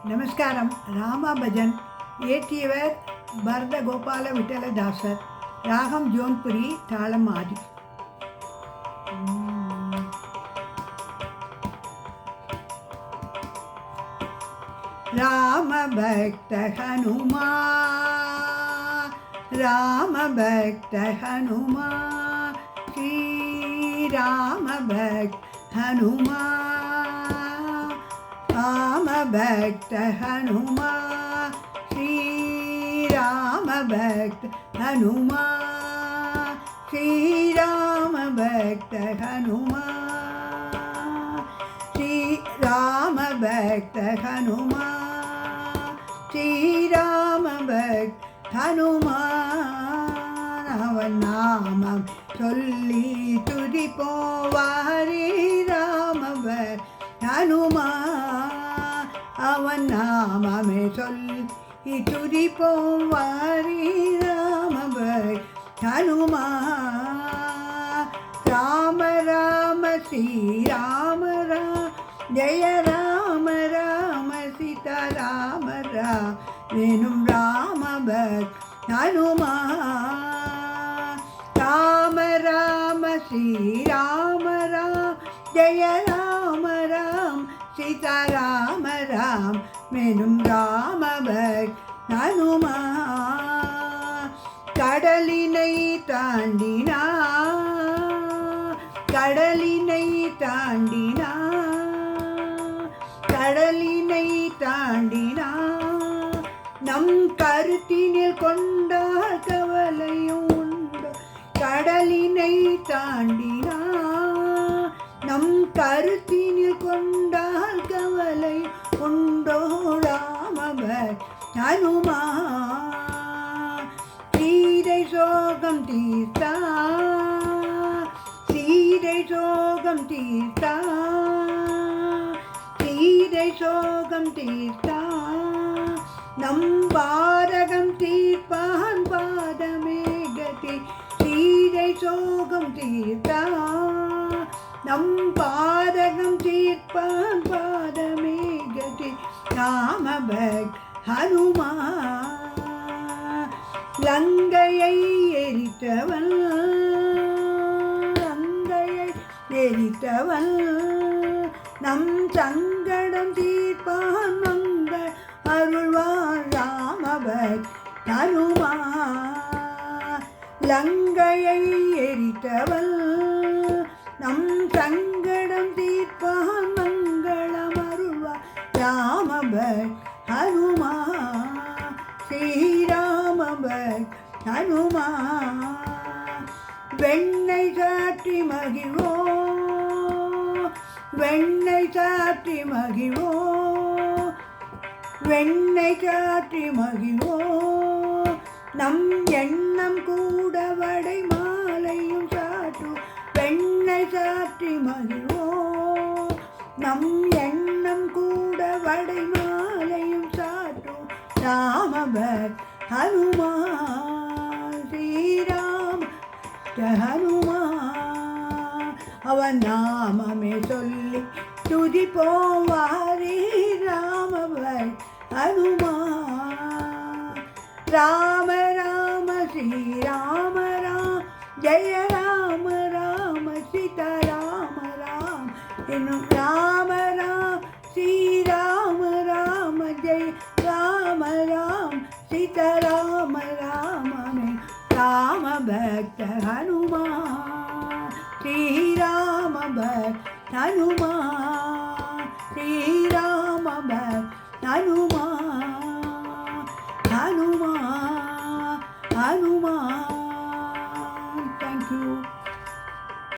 நமஸ்காரம். ராமா பஜன் இயற்றியவர் பரத கோபால விட்டலதாசர். ராகம் ஜோன்புரி, தாளம் ஆதி. ராம பக்த ஹனுமா, ராம பக்த ஹனுமா, ஸ்ரீ ராம பக்த ஹனுமா, ராம பக்த ஹனுமா, ஸ்ரீ ராம பக்த ஹனுமா, ஸ்ரீ ராம பக்த ஹனுமா, ஸ்ரீ ராம பக்த ஹனுமா, ஸ்ரீ ராம பக்த ஹனுமான். அவன் நாமம் சொல்லி துதிப்போவாரே ராம பக்த ஹனுமான். அவன் நாமமே சொல்லி துதிப்போவாரே ராம பக்த ஹனுமான். ராம ராம ஸ்ரீ ராம ராம, ஜெய ராம ராம சீதா ராம ராம வேணும் ராம பக்த ஹனுமான். ராம ராம ஸ்ரீ ராம ராம, ஜெய ராம ராம சீதா ராம ராம வேணும் ராம பக்த ஹனுமான். கடலினை தாண்டினா, கடலினை தாண்டினா, கடலினை தாண்டினா, நம் கருத்தினில் கொண்டால் கவலையும் உண்டு. கடலினை தாண்டினா, நம் கருத்தினில் கொண்டால் கவலை உண்டோ ராம பக்த ஹனுமான். சீதை சோகம் தீர்த்தா, சீதை சோகம் தீர்த்தா, சீதை சோகம் தீர்த்தா, நம் பாரகம் தீர்ப்பான் பாதமே கதி. சீதை சோகம் தீர்த்தா, நம் பாரகம் தீர்ப்பான் பாதமே கதி. ராம பக்த ஹனுமான். லங்கையை எரித்தவன், லங்கையை எரித்தவன், நம் சங்கடம் தீர்ப்பான் மங்கள் அருள்வான் ராம பக்த ஹனுமான். லங்கையை எரித்தவன், நம் சங்கடம் தீர்ப்பான் மங்களம் அருள்வான் ராம பக்த ஹனுமான். ஸ்ரீராம பக்த ஹனுமான். வெண்ணெய் சாற்றி மகிழ்வோ, வெண்ணெய் சாற்றி மகிழ்வோ, வெண்ணெய் சாற்றி மகிழ்வோ, நம் எண்ணம் கூட வடை மாலையும் சாற்று. வெண்ணெய் சாற்றி மகிழ்வோ, நம் எண்ணம் கூட வடை மாலையும் சாற்று ராம பக்த ஹனுமான். ஸ்ரீராம ஹனுமான். அவன் நாமமே சொல்லி துதிப்போவாரே ராம பக்த ஹனுமான். ராம ராம ஸ்ரீ ராம ராம, ஜெய ராம ராம சீதா ராம ராம என்னும் ராம ராம, ஸ்ரீ ராம ராம, ஜெய ராம ராம சீதா ராம ராம ராம பக்த ஹனுமான். ஸ்ரீராம பக்த ஹனுமான், ஸ்ரீராம பக்த ஹனுமான், ஹனுமான், ஹனுமான்.